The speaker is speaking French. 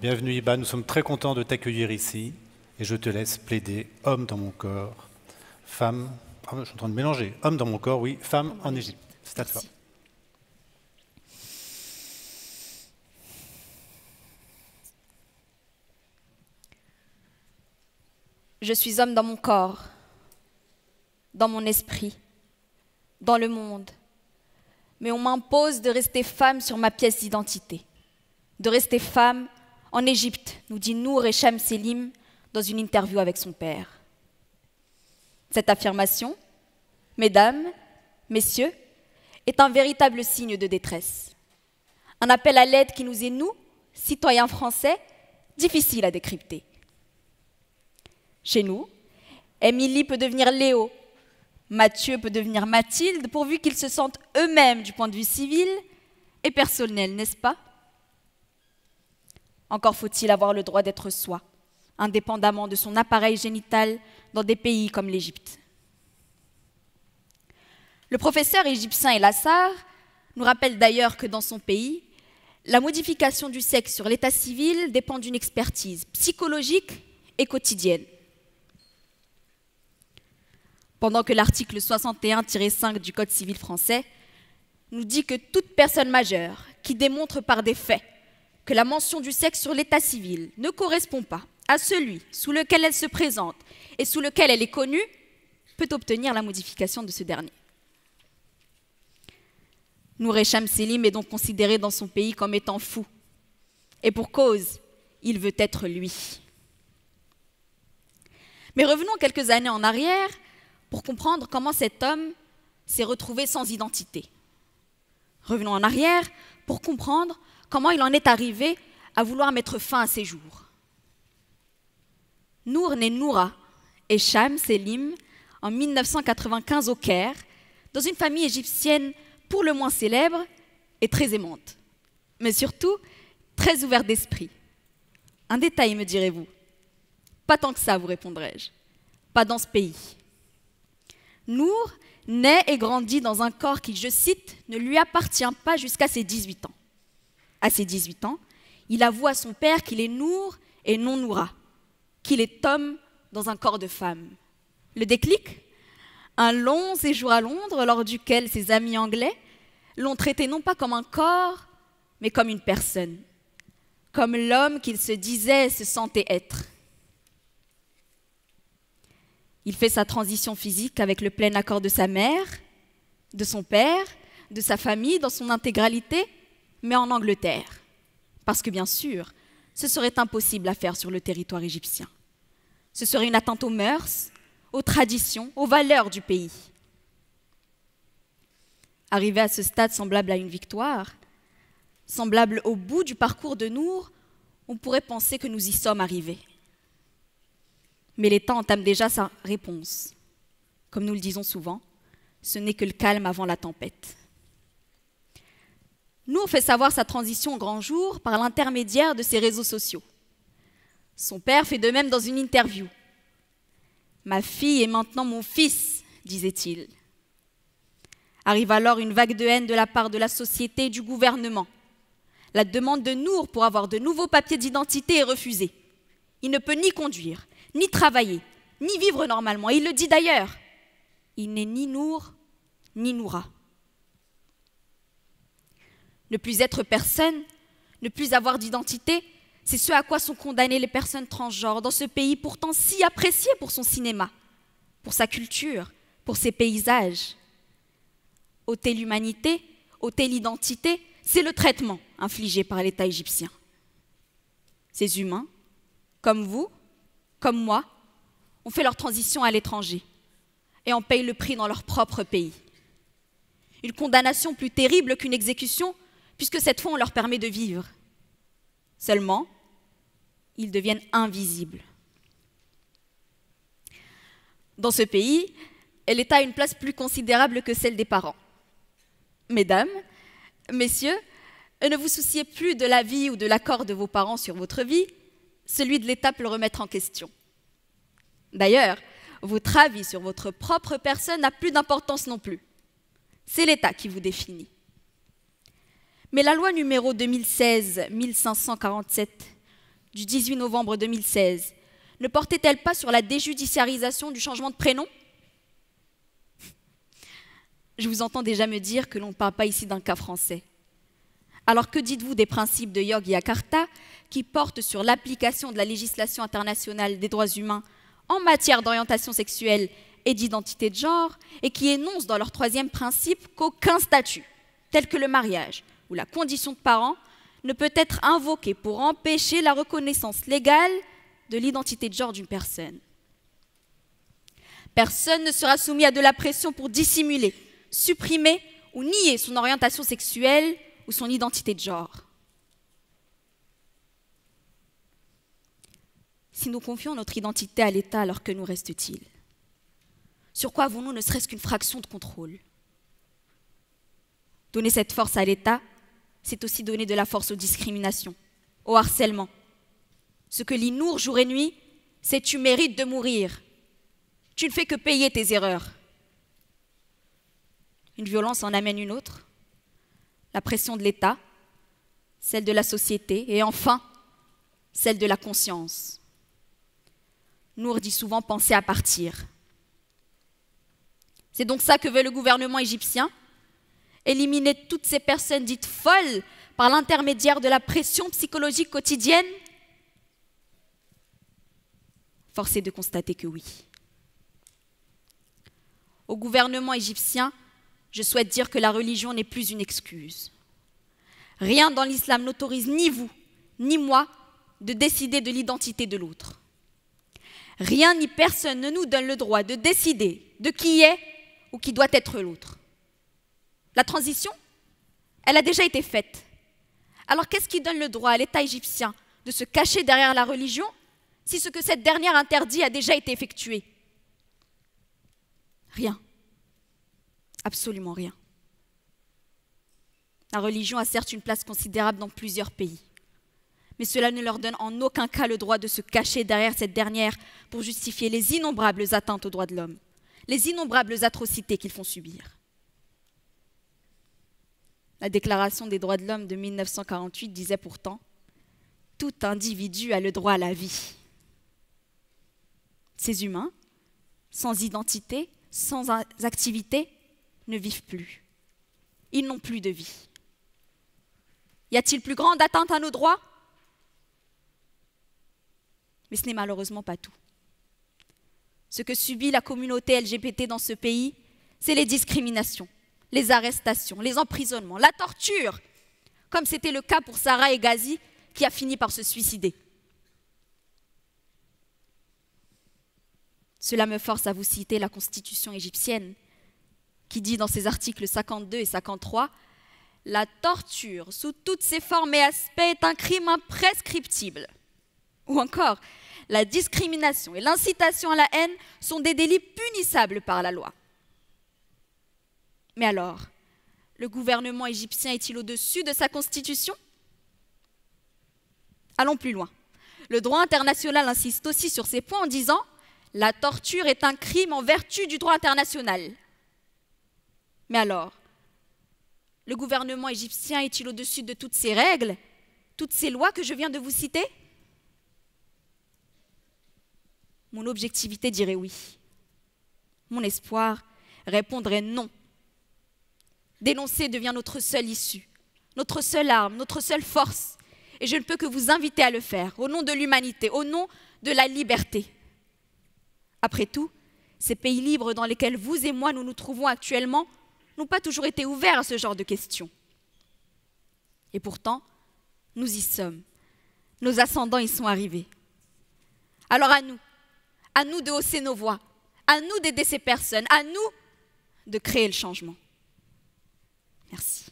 Bienvenue Iba, nous sommes très contents de t'accueillir ici et je te laisse plaider homme dans mon corps, femme, je suis en train de mélanger, homme dans mon corps, oui, femme en Égypte. C'est à toi. Je suis homme dans mon corps, dans mon esprit, dans le monde. Mais on m'impose de rester femme sur ma pièce d'identité. De rester femme en Égypte, nous dit Nour Echam Selim dans une interview avec son père. Cette affirmation, mesdames, messieurs, est un véritable signe de détresse. Un appel à l'aide qui nous est, nous, citoyens français, difficile à décrypter. Chez nous, Émilie peut devenir Léo, Mathieu peut devenir Mathilde, pourvu qu'ils se sentent eux-mêmes du point de vue civil et personnel, n'est-ce pas? Encore faut-il avoir le droit d'être soi, indépendamment de son appareil génital dans des pays comme l'Égypte. Le professeur égyptien El Assar nous rappelle d'ailleurs que dans son pays, la modification du sexe sur l'état civil dépend d'une expertise psychologique et quotidienne. Pendant que l'article 61-5 du Code civil français nous dit que toute personne majeure qui démontre par des faits que la mention du sexe sur l'état civil ne correspond pas à celui sous lequel elle se présente et sous lequel elle est connue, peut obtenir la modification de ce dernier. Nour Echam Selim est donc considéré dans son pays comme étant fou. Et pour cause, il veut être lui. Mais revenons quelques années en arrière pour comprendre comment cet homme s'est retrouvé sans identité. Revenons en arrière pour comprendre comment il en est arrivé à vouloir mettre fin à ses jours. Nour naît Noura Echam Selim en 1995 au Caire, dans une famille égyptienne pour le moins célèbre et très aimante, mais surtout très ouverte d'esprit. Un détail, me direz-vous. Pas tant que ça, vous répondrai-je. Pas dans ce pays. Nour naît et grandit dans un corps qui, je cite, ne lui appartient pas jusqu'à ses 18 ans. À ses 18 ans, il avoue à son père qu'il est Nour et non Noura, qu'il est homme dans un corps de femme. Le déclic? Un long séjour à Londres, lors duquel ses amis anglais l'ont traité non pas comme un corps, mais comme une personne, comme l'homme qu'il se disait et se sentait être. Il fait sa transition physique avec le plein accord de sa mère, de son père, de sa famille dans son intégralité, mais en Angleterre. Parce que bien sûr, ce serait impossible à faire sur le territoire égyptien. Ce serait une atteinte aux mœurs, aux traditions, aux valeurs du pays. Arrivé à ce stade semblable à une victoire, semblable au bout du parcours de Nour, on pourrait penser que nous y sommes arrivés. Mais l'État entame déjà sa réponse. Comme nous le disons souvent, ce n'est que le calme avant la tempête. Nour fait savoir sa transition au grand jour par l'intermédiaire de ses réseaux sociaux. Son père fait de même dans une interview. « Ma fille est maintenant mon fils », disait-il. Arrive alors une vague de haine de la part de la société et du gouvernement. La demande de Nour pour avoir de nouveaux papiers d'identité est refusée. Il ne peut ni conduire, ni travailler, ni vivre normalement. Il le dit d'ailleurs. Il n'est ni Nour, ni Noura. Ne plus être personne, ne plus avoir d'identité, c'est ce à quoi sont condamnées les personnes transgenres dans ce pays pourtant si apprécié pour son cinéma, pour sa culture, pour ses paysages. Ôter l'humanité, ôter l'identité, c'est le traitement infligé par l'État égyptien. Ces humains, comme vous, comme moi, ont fait leur transition à l'étranger et en payent le prix dans leur propre pays. Une condamnation plus terrible qu'une exécution, puisque cette fois on leur permet de vivre. Seulement, ils deviennent invisibles. Dans ce pays, l'État a une place plus considérable que celle des parents. Mesdames, messieurs, ne vous souciez plus de l'avis ou de l'accord de vos parents sur votre vie, celui de l'État peut le remettre en question. D'ailleurs, votre avis sur votre propre personne n'a plus d'importance non plus. C'est l'État qui vous définit. Mais la loi numéro 2016-1547 du 18 novembre 2016 ne portait-elle pas sur la déjudiciarisation du changement de prénom? Je vous entends déjà me dire que l'on ne parle pas ici d'un cas français. Alors que dites-vous des principes de Yogyakarta qui portent sur l'application de la législation internationale des droits humains en matière d'orientation sexuelle et d'identité de genre et qui énoncent dans leur troisième principe qu'aucun statut, tel que le mariage ou la condition de parent, ne peut être invoqué pour empêcher la reconnaissance légale de l'identité de genre d'une personne. Personne ne sera soumis à de la pression pour dissimuler, supprimer ou nier son orientation sexuelle ou son identité de genre. Si nous confions notre identité à l'État, alors que nous reste-t-il? Sur quoi avons-nous ne serait-ce qu'une fraction de contrôle? Donner cette force à l'État, c'est aussi donner de la force aux discriminations, au harcèlement. Ce que lit Nour jour et nuit, c'est « tu mérites de mourir ». Tu ne fais que payer tes erreurs. Une violence en amène une autre. La pression de l'État, celle de la société et enfin, celle de la conscience. Nour dit souvent penser à partir. C'est donc ça que veut le gouvernement égyptien, éliminer toutes ces personnes dites folles par l'intermédiaire de la pression psychologique quotidienne? Force est de constater que oui. Au gouvernement égyptien, je souhaite dire que la religion n'est plus une excuse. Rien dans l'islam n'autorise ni vous, ni moi, de décider de l'identité de l'autre. Rien ni personne ne nous donne le droit de décider de qui est ou qui doit être l'autre. La transition, elle a déjà été faite. Alors qu'est-ce qui donne le droit à l'État égyptien de se cacher derrière la religion si ce que cette dernière interdit a déjà été effectué? Rien. Absolument rien. La religion a certes une place considérable dans plusieurs pays, mais cela ne leur donne en aucun cas le droit de se cacher derrière cette dernière pour justifier les innombrables atteintes aux droits de l'homme, les innombrables atrocités qu'ils font subir. La Déclaration des droits de l'homme de 1948 disait pourtant « Tout individu a le droit à la vie ». Ces humains, sans identité, sans activité, ne vivent plus. Ils n'ont plus de vie. Y a-t-il plus grande atteinte à nos droits? Mais ce n'est malheureusement pas tout. Ce que subit la communauté LGBT dans ce pays, c'est les discriminations, les arrestations, les emprisonnements, la torture, comme c'était le cas pour Sarah Hegazi, qui a fini par se suicider. Cela me force à vous citer la Constitution égyptienne, qui dit dans ses articles 52 et 53 « La torture, sous toutes ses formes et aspects, est un crime imprescriptible. » Ou encore « La discrimination et l'incitation à la haine sont des délits punissables par la loi. » Mais alors, le gouvernement égyptien est-il au-dessus de sa constitution? Allons plus loin. Le droit international insiste aussi sur ces points en disant « La torture est un crime en vertu du droit international. » Mais alors, le gouvernement égyptien est-il au-dessus de toutes ces règles, toutes ces lois que je viens de vous citer? Mon objectivité dirait oui. Mon espoir répondrait non. Dénoncer devient notre seule issue, notre seule arme, notre seule force. Et je ne peux que vous inviter à le faire, au nom de l'humanité, au nom de la liberté. Après tout, ces pays libres dans lesquels vous et moi nous nous trouvons actuellement n'ont pas toujours été ouverts à ce genre de questions. Et pourtant, nous y sommes. Nos ascendants y sont arrivés. Alors à nous de hausser nos voix, à nous d'aider ces personnes, à nous de créer le changement. Merci.